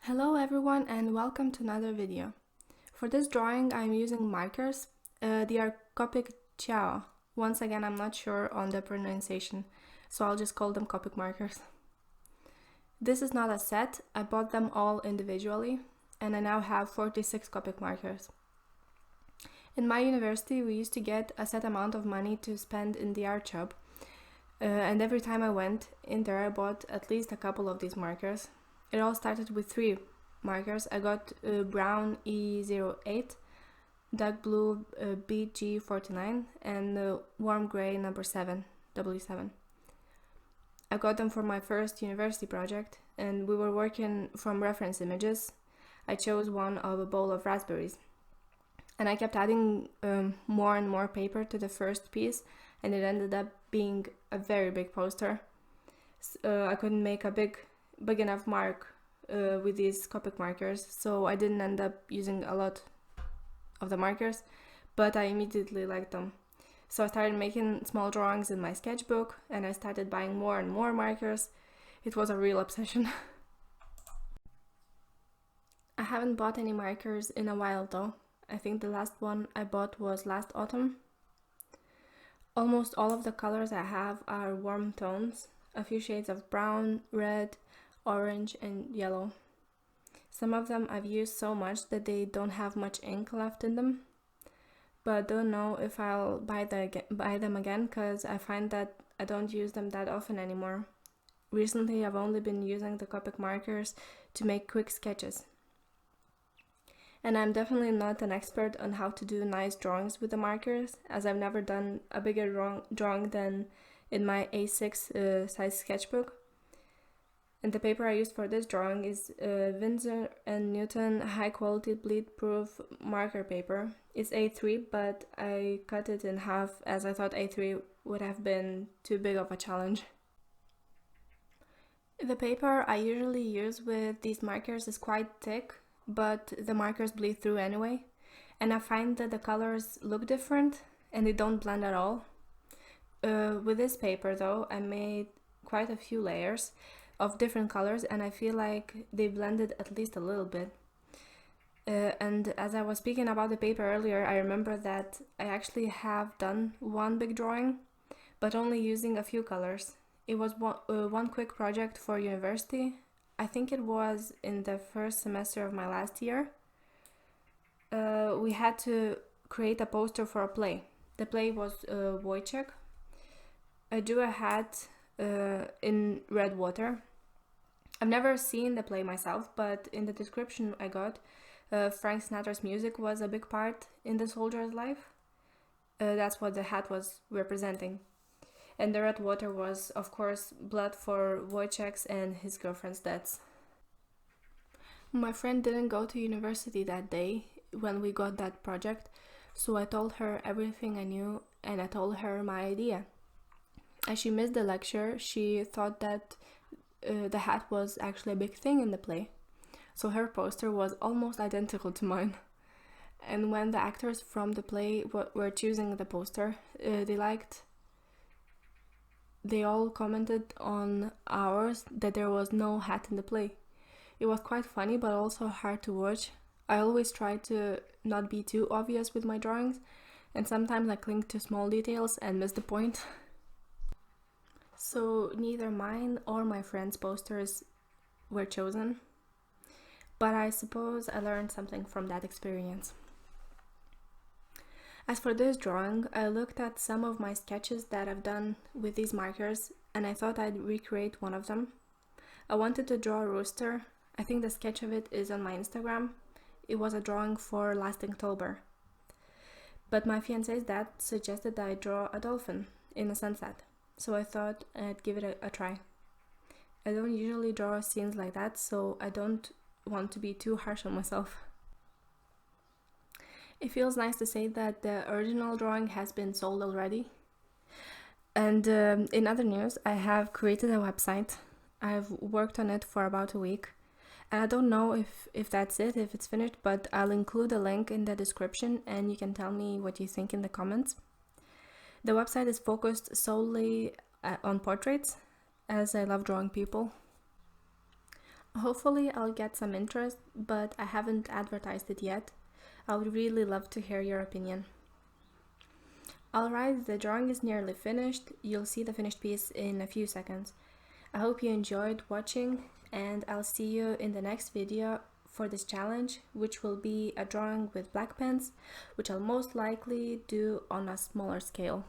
Hello everyone and welcome to another video. For this drawing I'm using markers. They are Copic Ciao. Once again I'm not sure on the pronunciation, so I'll just call them Copic markers. This is not a set, I bought them all individually and I now have 46 Copic markers. In my university we used to get a set amount of money to spend in the art shop, and every time I went in there I bought at least a couple of these markers. It all started with 3 markers. I got brown E08, dark blue BG49 and warm grey number 7, W7. I got them for my first university project and we were working from reference images. I chose one of a bowl of raspberries and I kept adding more and more paper to the first piece and it ended up being a very big poster. I couldn't make a big enough mark with these Copic markers, so I didn't end up using a lot of the markers, but I immediately liked them. So I started making small drawings in my sketchbook and I started buying more and more markers. It was a real obsession. I haven't bought any markers in a while though. I think the last one I bought was last autumn. Almost all of the colors I have are warm tones, a few shades of brown, red, orange and yellow. Some of them I've used so much that they don't have much ink left in them, but don't know if I'll buy them again because I find that I don't use them that often anymore. Recently I've only been using the Copic markers to make quick sketches. And I'm definitely not an expert on how to do nice drawings with the markers, as I've never done a bigger drawing than in my A6 size sketchbook. And the paper I used for this drawing is Winsor&Newton high quality bleedproof marker paper. It's A3, but I cut it in half as I thought A3 would have been too big of a challenge. The paper I usually use with these markers is quite thick, but the markers bleed through anyway, and I find that the colors look different and they don't blend at all. With this paper though, I made quite a few layers of different colors and I feel like they blended at least a little bit. And as I was speaking about the paper earlier, I remember that I actually have done one big drawing, but only using a few colors. It was one quick project for university. I think it was in the first semester of my last year. We had to create a poster for a play. The play was Wojciech. I drew a hat in red water. I've never seen the play myself, but in the description I got, Frank Sinatra's music was a big part in the soldier's life. That's what the hat was representing. And the red water was, of course, blood for Wojciech's and his girlfriend's deaths. My friend didn't go to university that day when we got that project, so I told her everything I knew and I told her my idea. As she missed the lecture, she thought that the hat was actually a big thing in the play, so her poster was almost identical to mine. And when the actors from the play were choosing the poster, they all commented on ours that there was no hat in the play. It was quite funny but also hard to watch. I always try to not be too obvious with my drawings, and sometimes I cling to small details and miss the point. So neither mine or my friend's posters were chosen, but I suppose I learned something from that experience. As for this drawing, I looked at some of my sketches that I've done with these markers and I thought I'd recreate one of them. I wanted to draw a rooster. I think the sketch of it is on my Instagram. It was a drawing for last October. But my fiance's dad suggested that I draw a dolphin in a sunset, so I thought I'd give it a try. I don't usually draw scenes like that, so I don't want to be too harsh on myself. It feels nice to say that the original drawing has been sold already. And in other news, I have created a website. I've worked on it for about a week. And I don't know if that's it, if it's finished, but I'll include a link in the description and you can tell me what you think in the comments. The website is focused solely on portraits, as I love drawing people. Hopefully I'll get some interest, but I haven't advertised it yet. I would really love to hear your opinion. Alright, the drawing is nearly finished. You'll see the finished piece in a few seconds. I hope you enjoyed watching, and I'll see you in the next video for this challenge, which will be a drawing with black pens, which I'll most likely do on a smaller scale.